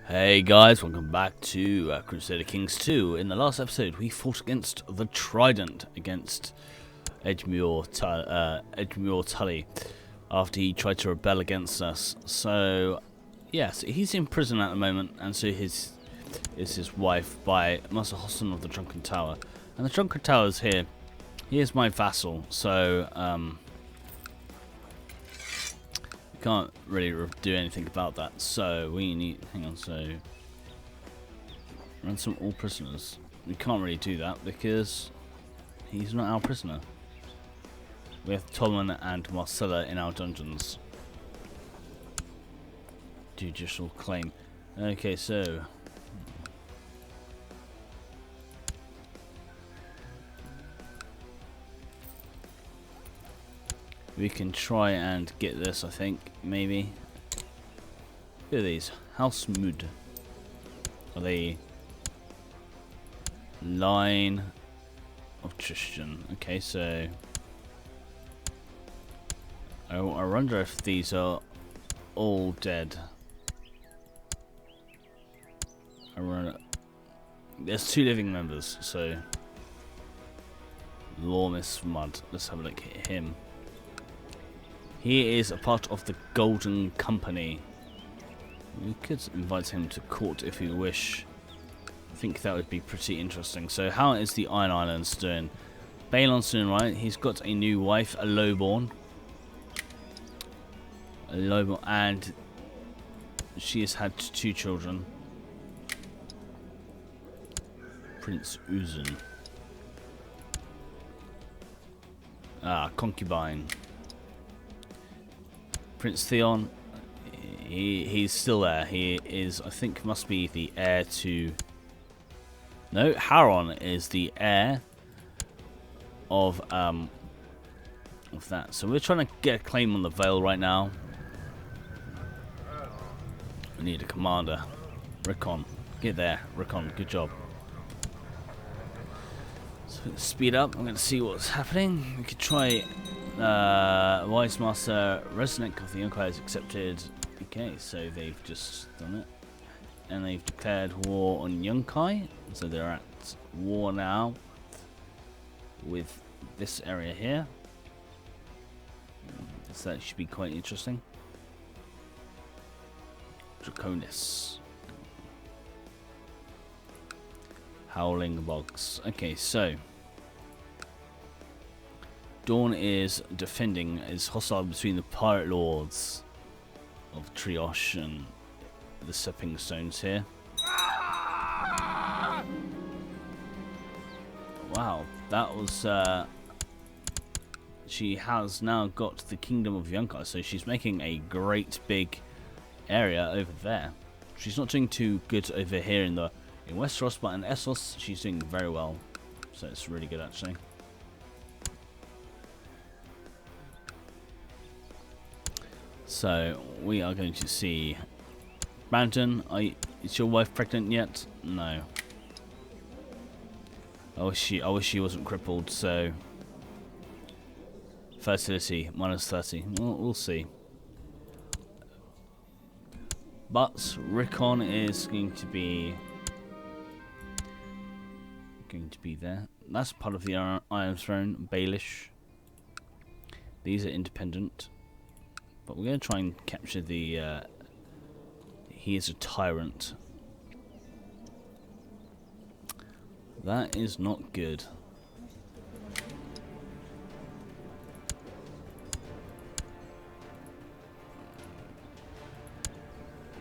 Hey guys, welcome back to Crusader Kings 2. In the last episode, we fought against the Trident, against Edmure Tully, after he tried to rebel against us. So, yes, he's in prison at the moment, and so is his wife by Master Hosson of the Drunken Tower. And the Drunken Tower is here. He is my vassal, so can't really do anything about that. So we need, hang on, so ransom all prisoners. We can't really do that because he's not our prisoner. We have Tolman and Marcella in our dungeons. Judicial claim. Okay, so we can try and get this, I think, maybe. Look at these. House Mood. Are they line of Tristan? Okay, so I wonder if these are all dead. There's 2 living members, so Lormis Mud. Let's have a look at him. He is a part of the Golden Company. We could invite him to court if we wish. I think that would be pretty interesting. So how is the Iron Islands doing? Balon's doing right. He's got a new wife, a lowborn. And she has had 2 children. Prince Uzun. Concubine. Prince Theon, he's still there. He is, I think, must be the heir to... No, Haron is the heir of that. So we're trying to get a claim on the Vale right now. We need a commander. Rickon, get there. Rickon, good job. So speed up. I'm going to see what's happening. We could try... Wise Master Resnick of the Empire has accepted. Okay, so they've just done it. And they've declared war on Yunkai. So they're at war now with this area here. So that should be quite interesting. Draconis. Howling Bogs. Okay, so Dawn is defending, is hostile between the pirate lords of Trioche and the Stepping Stones here. Wow, that was she has now got the Kingdom of Yunkai, so she's making a great big area over there. She's not doing too good over here in Westeros, but in Essos she's doing very well. So it's really good actually. So we are going to see Brandon. Is your wife pregnant yet? No. I wish she wasn't crippled. So fertility -30. Well, we'll see. But Rickon is going to be there. That's part of the Iron Throne. Baelish. These are independent. But we're going to try and capture the... he is a tyrant. That is not good.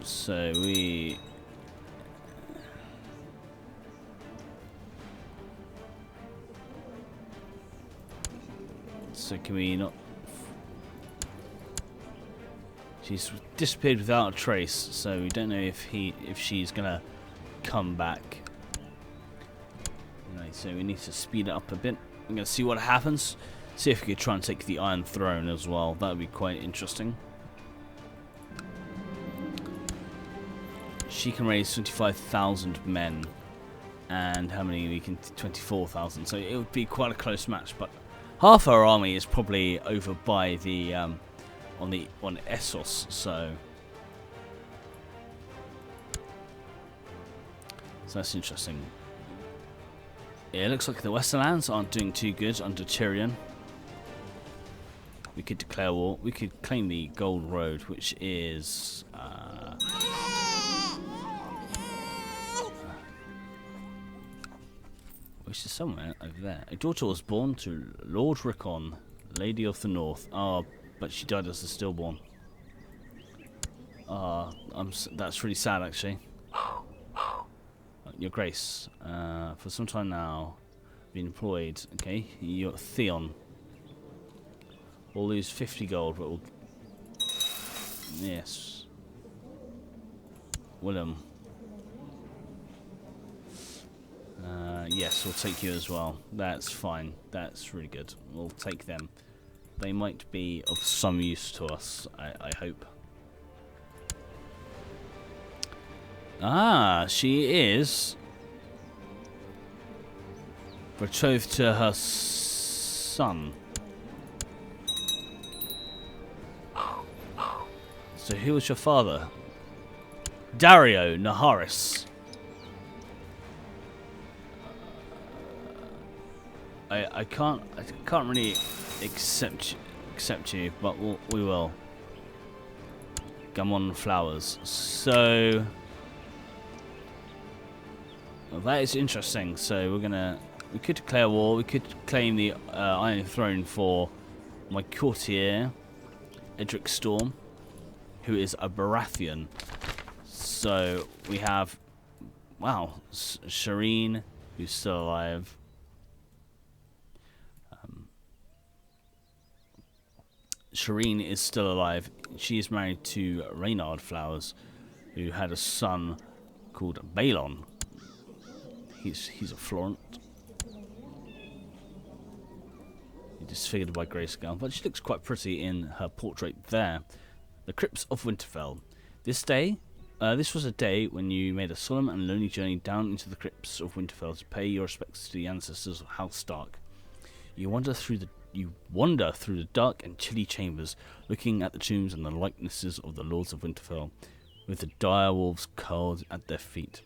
So we... So can we not... She's disappeared without a trace, so we don't know if she's gonna come back. Anyway, so we need to speed it up a bit. I'm gonna see what happens. See if we could try and take the Iron Throne as well. That would be quite interesting. She can raise 25,000 men, and how many we can? 24,000. So it would be quite a close match. But half our army is probably over by the on Essos, so So that's interesting. Yeah, it looks like the Western lands aren't doing too good under Tyrion. We could declare war. We could claim the Gold Road, which is... which is somewhere over there. A daughter was born to Lord Rickon, Lady of the North. Ah, but she died as a stillborn. That's really sad, actually. Your Grace, for some time now, been employed. Okay, you're Theon. We'll lose 50 gold, but we'll... Yes. Willem. Yes, we'll take you as well. That's fine. That's really good. We'll take them. They might be of some use to us, I hope. Ah, she is betrothed to her son. So who was your father? Dario Naharis. I can't really accept you, but we will. Gammon Flowers. So well, that is interesting. So we could declare war. We could claim the Iron Throne for my courtier, Edric Storm, who is a Baratheon. So we have, wow, Shireen, who's still alive. Shireen is still alive. She is married to Reynard Flowers, who had a son called Balon. He's a Florent. He disfigured by grayscale, but she looks quite pretty in her portrait there. The Crypts of Winterfell. This was a day when you made a solemn and lonely journey down into the Crypts of Winterfell to pay your respects to the ancestors of House Stark. You wander through the dark and chilly chambers, looking at the tombs and the likenesses of the Lords of Winterfell, with the dire wolves curled at their feet.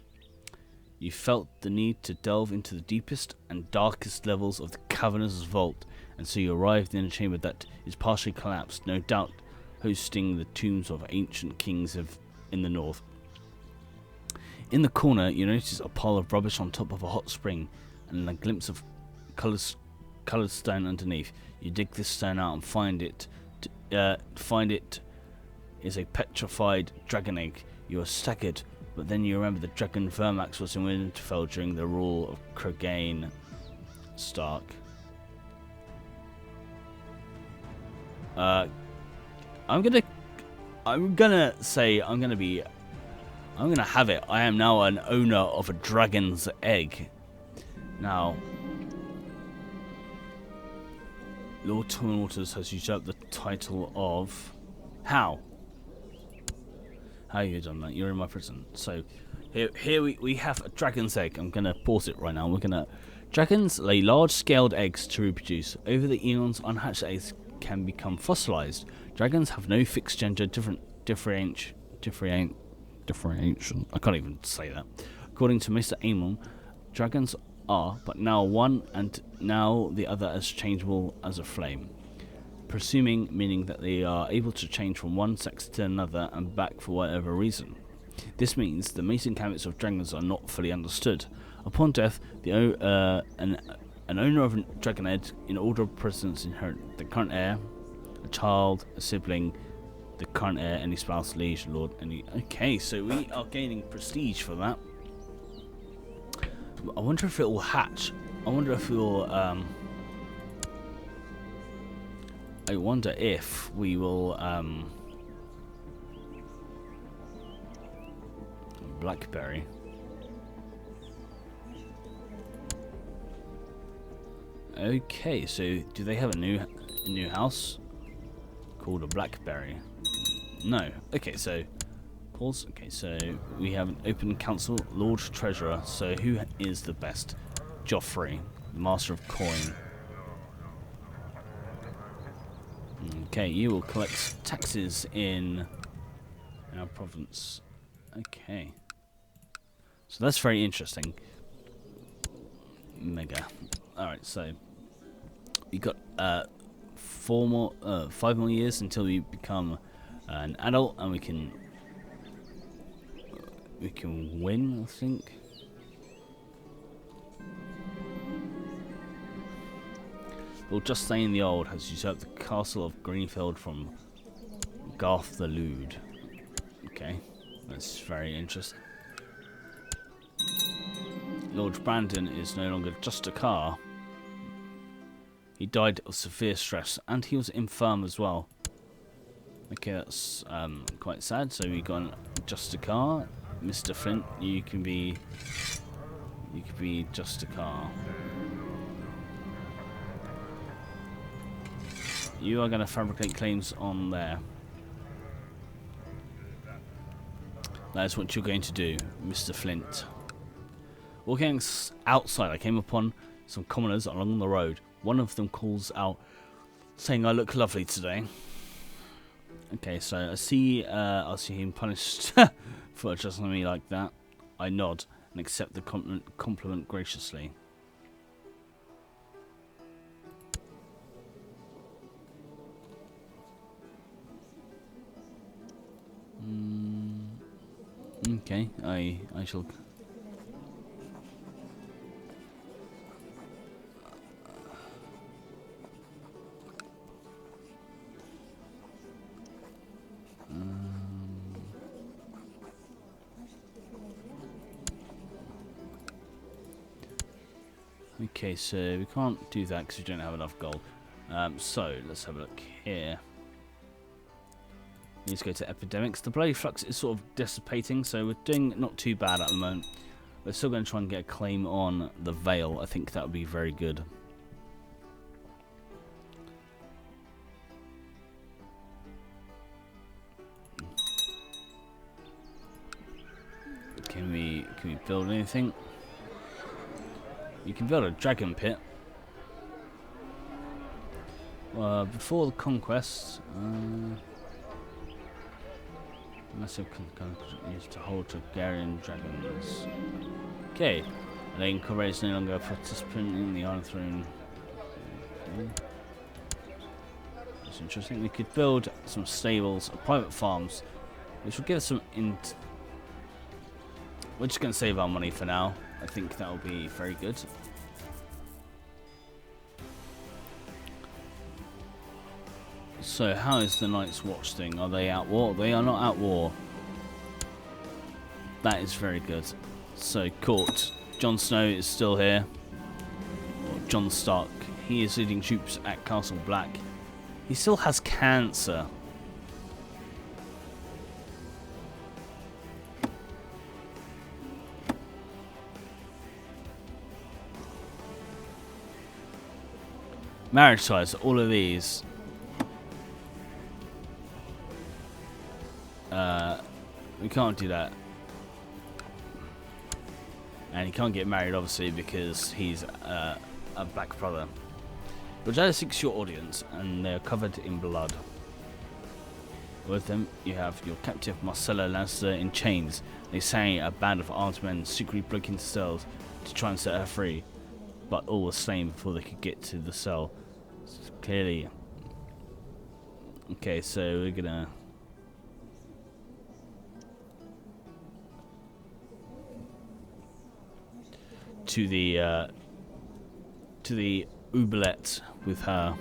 You felt the need to delve into the deepest and darkest levels of the cavernous vault, and so you arrived in a chamber that is partially collapsed, no doubt hosting the tombs of ancient kings in the north. In the corner, you notice a pile of rubbish on top of a hot spring, and a glimpse of coloured stone underneath. You dig this stone out and find it is a petrified dragon egg. You are staggered, but then you remember the dragon Vermax was in Winterfell during the rule of Clegane Stark. I'm gonna have it. I am now an owner of a dragon's egg. Now, Lord Tormund Waters has usurped the title of... How you done that? You're in my prison. So here we have a dragon's egg. I'm gonna pause it right now. Dragons lay large-scaled eggs to reproduce. Over the eons, unhatched eggs can become fossilized. Dragons have no fixed gender differentiation. I can't even say that. According to Mr. Amon, dragons are, but now one and now the other as changeable as a flame. Presuming, meaning that they are able to change from one sex to another and back for whatever reason. This means the mating habits of dragons are not fully understood. Upon death, an owner of a dragon egg in order of precedence inherit the current heir, a child, a sibling, the current heir, any spouse, liege, lord, any... Okay, so we are gaining prestige for that. I wonder if it will hatch. I wonder if we'll... I wonder if we will... Blackberry. Okay, so do they have a new house called a Blackberry? No. Okay, so pause. Okay, so we have an open council, Lord Treasurer. So who is the best? Joffrey, Master of Coin. Okay, you will collect taxes in our province. Okay. So that's very interesting. Mega. Alright, so we got 5 more years until we become an adult, and we can win, I think. Well, just staying the old has usurped the castle of Greenfield from Garth the Lewd. Okay, that's very interesting. Lord Brandon is no longer just a car. He died of severe stress, and he was infirm as well. Okay, that's quite sad. So we got just a car, Mr. Flint. You can be just a car. You are going to fabricate claims on there. That is what you're going to do, Mr. Flint. Walking outside, I came upon some commoners along the road. One of them calls out, saying, "I look lovely today." Okay, so I see him punished for addressing me like that. I nod and accept the compliment graciously. Okay, I shall. Okay, so we can't do that because we don't have enough gold. So let's have a look here. Let's go to epidemics. The bloody flux is sort of dissipating, so we're doing not too bad at the moment. We're still going to try and get a claim on the Vale. I think that would be very good. Can we build anything? You can build a dragon pit. Before the conquest, massive used to hold Targaryen dragons. Okay, and then Corey is no longer a participant in the Iron Throne. Okay. That's interesting. We could build some stables, private farms, which will give us some. We're just going to save our money for now. I think that will be very good. So, how is the Night's Watch thing? Are they at war? They are not at war. That is very good. So, court. Jon Snow is still here. Or Jon Stark. He is leading troops at Castle Black. He still has cancer. Marriage ties, all of these. We can't do that. And he can't get married, obviously, because he's a black brother. Rogella seeks your audience, and they're covered in blood. With them, you have your captive Marcella Lannister in chains. They say a band of armed men secretly broke into cells to try and set her free, but all was slain before they could get to the cell. So clearly. Okay, so we're gonna. To the oubliette with her.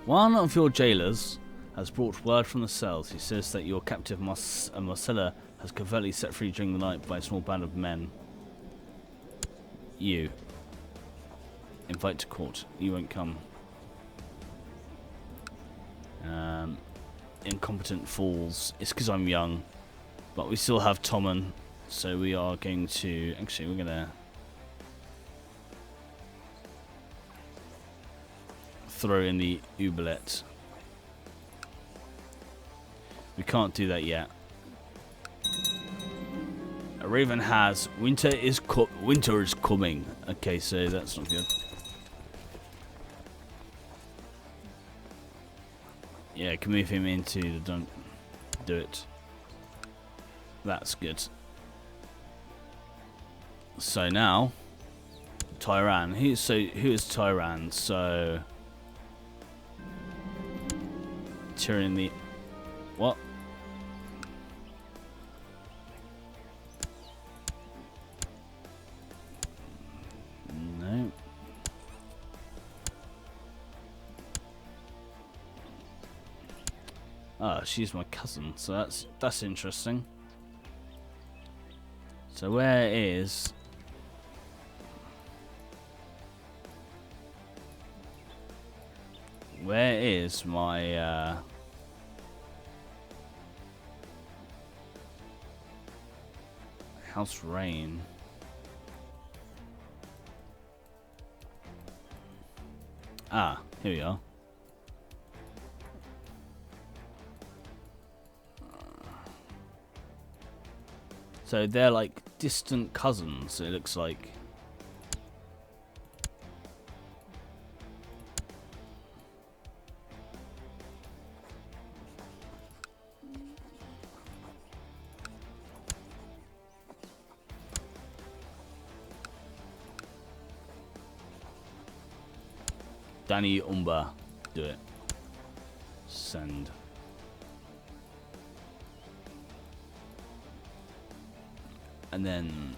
One of your jailers has brought word from the cells. He says that your captive Marcella has covertly set free during the night by a small band of men. You. Invite to court. You won't come. Incompetent fools. It's because I'm young. But we still have Tommen. So we are going to... Actually, we're going to... throw in the oubliette. We can't do that yet. A raven has... Winter is coming. Okay, so that's not good. Yeah, can move him into the... Don't do it. That's good. So now, Tyran. Who is Tyran? So Tyrion the what? No. Ah, she's my cousin, so that's interesting. So where is my House Rain? Ah, here we are. So they're like distant cousins, it looks like. Danny Umba, do it. Send. And then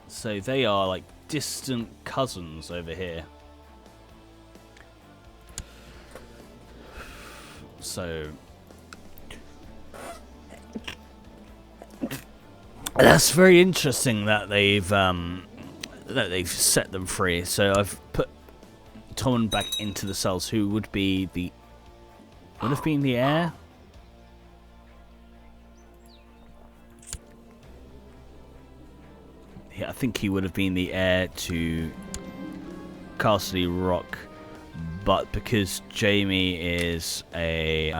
so they are like distant cousins over here. So that's very interesting that they've set them free. So I've put Tommen back into the cells, who would have been the heir. Yeah, I think he would have been the heir to Castle Rock, but because Jamie is a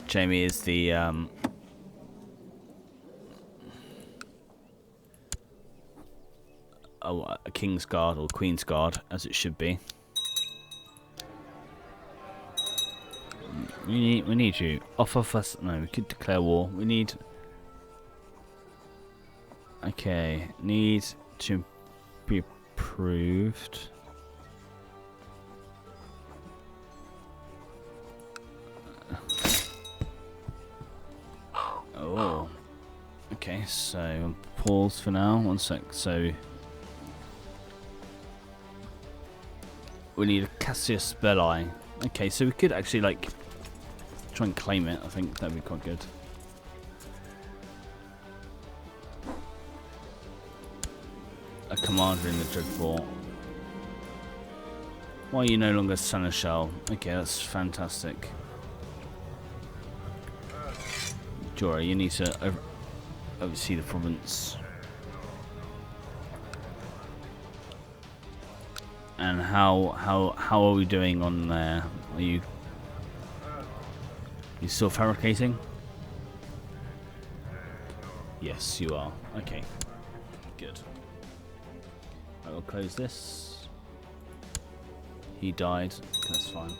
Jamie is the a King's Guard or Queen's Guard, as it should be. We need you. Off of us. No, we could declare war. We need. Okay, need to be approved. Oh. Okay, so pause for now. 1 sec. So we need a Cassius Belli. Okay, so we could actually like try and claim it. I think that'd be quite good. A commander in the Dreadfort. Why are you no longer Seneschal? Okay, that's fantastic. Jorah, you need to oversee the province. And how are we doing on there? Are you still fabricating? Yes, you are. Okay, good. I will close this. He died. That's fine.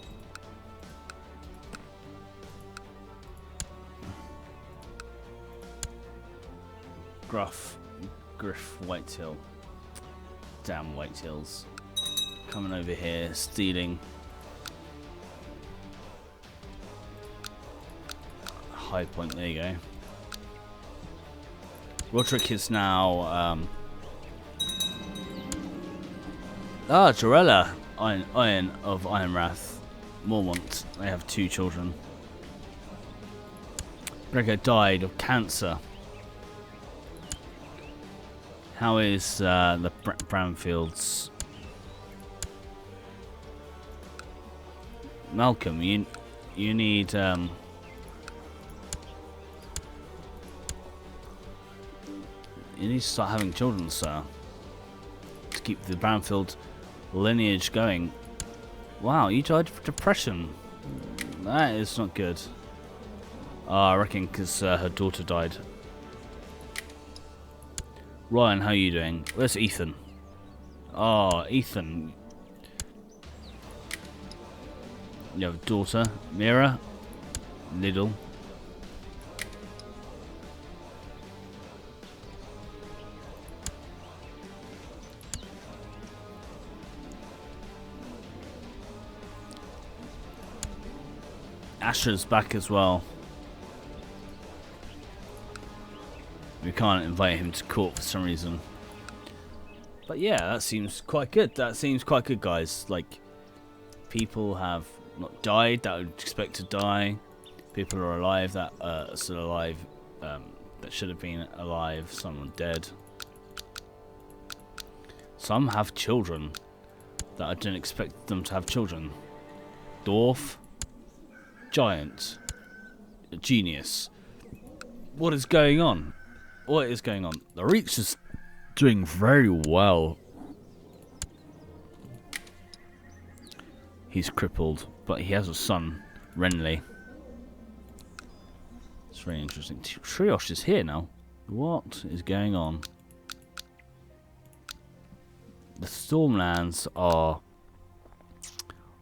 Griff Whitetail. Damn Whitetails. Coming over here, stealing. High point, there you go. Roderick is now Jorella, Iron of Ironwrath, Mormont. They have 2 children. Gregor died of cancer. How is the Brownfields? Malcolm, you need you need to start having children, sir, to keep the Brownfield lineage going. Wow, you died of depression. That is not good. I reckon because her daughter died. Ryan, how are you doing? Where's Ethan? Oh, Ethan. You have a daughter, Mira. Little. Asher's back as well. We can't invite him to court for some reason. But yeah, that seems quite good. That seems quite good, guys. Like, people have not died that I would expect to die. People are alive that are still alive that should have been alive. Some are dead. Some have children that I didn't expect them to have children. Dwarf. Giant. Genius. What is going on? What is going on? The Reach is doing very well. He's crippled, but he has a son, Renly. It's very interesting. Triosh is here now. What is going on? The Stormlands are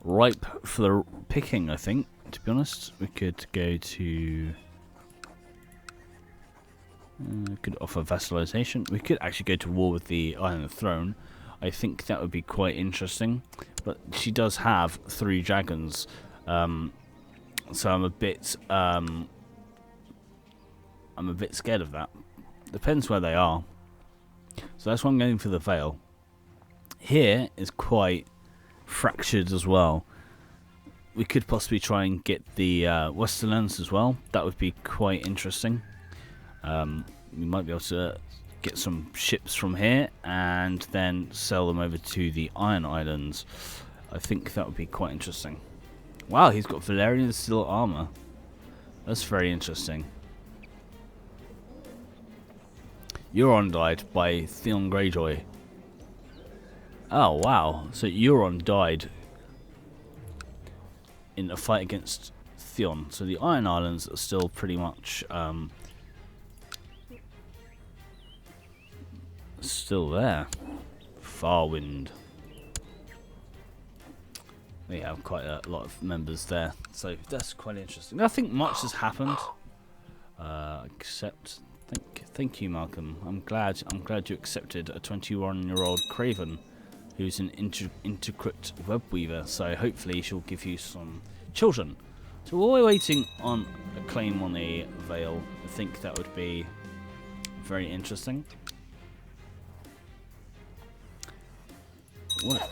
ripe for the picking, I think, to be honest. We could go to... could offer vassalization. We could actually go to war with the Iron Throne. I think that would be quite interesting. But she does have 3 dragons, so I'm a bit scared of that. Depends where they are. So that's why I'm going for the Vale. Here is quite fractured as well. We could possibly try and get the Westerlands as well. That would be quite interesting. We might be able to get some ships from here and then sell them over to the Iron Islands. I think that would be quite interesting. Wow, he's got Valerian steel armor. That's very interesting. Euron died by Theon Greyjoy. Oh wow, so Euron died in a fight against Theon. So the Iron Islands are still pretty much still there. Farwind. We have quite a lot of members there, so that's quite interesting. Nothing much has happened, except thank you, Malcolm. I'm glad you accepted a 21-year-old Craven, who's an intricate web weaver. So hopefully she'll give you some children. So while we're waiting on a claim on the Vale, I think that would be very interesting. What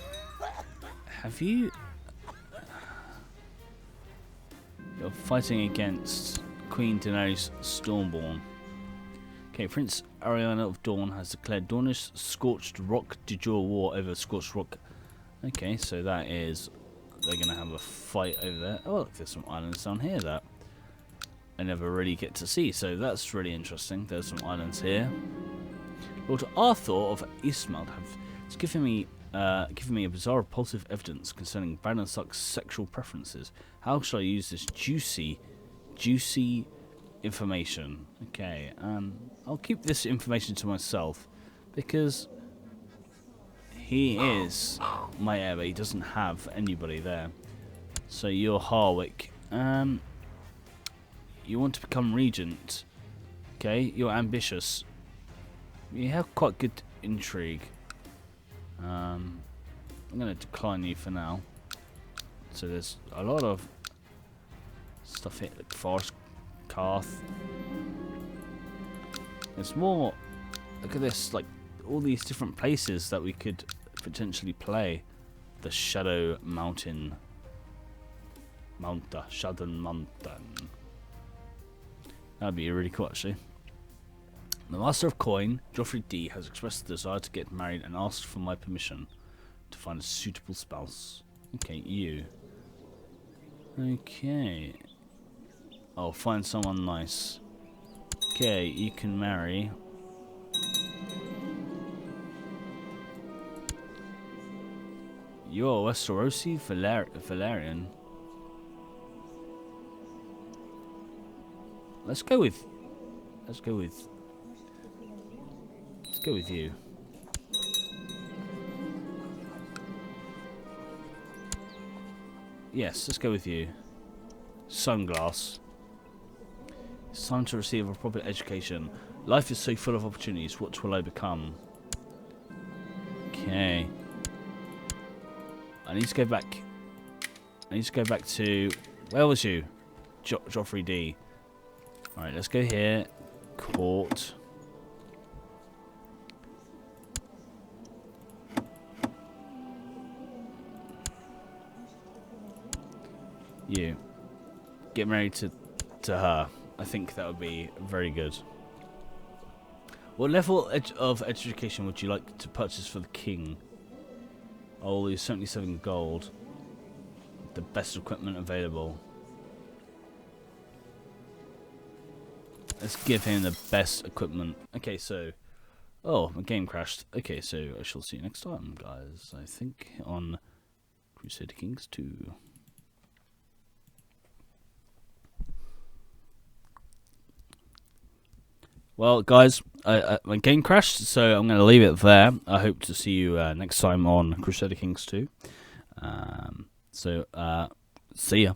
have you? You're fighting against Queen Daenerys Stormborn. Okay, Prince Ariana of Dawn has declared Dornish Scorched Rock de jure war over Scorched Rock. Okay, so that is... they're going to have a fight over there. Oh, look, there's some islands down here that I never really get to see, so that's really interesting. There's some islands here. Lord Arthur of Eastmount has given me a bizarre repulsive evidence concerning Brandon Stark's sexual preferences. How shall I use this juicy information? Okay, I'll keep this information to myself because he is my heir, but he doesn't have anybody there. So you're Harwick. You want to become regent. Okay, you're ambitious. You have quite good intrigue. I'm going to decline you for now. So there's a lot of stuff here, like Forest Carth. There's more. Look at this, like all these different places that we could potentially play. The Shadow Mountain. Shadow Mountain. That'd be really cool, actually. The Master of Coin, Joffrey D, has expressed the desire to get married and asked for my permission to find a suitable spouse. Okay, you. Okay. I'll find someone nice. Okay, you can marry. You're Westerosi Valerian. Let's go with you. Yes, let's go with you. Sunglass. It's time to receive a proper education. Life is so full of opportunities. What will I become? Okay. I need to go back. I need to go back to... Where was you? Joffrey D. Alright, let's go here. Court. You. Get married to her. I think that would be very good. What level of education would you like to purchase for the king? Oh, he's 77 gold. The best equipment available. Let's give him the best equipment. Okay, so... Oh, my game crashed. Okay, so I shall see you next time, guys. I think on Crusader Kings 2. Well, guys, my game crashed, so I'm going to leave it there. I hope to see you next time on Crusader Kings 2. See ya.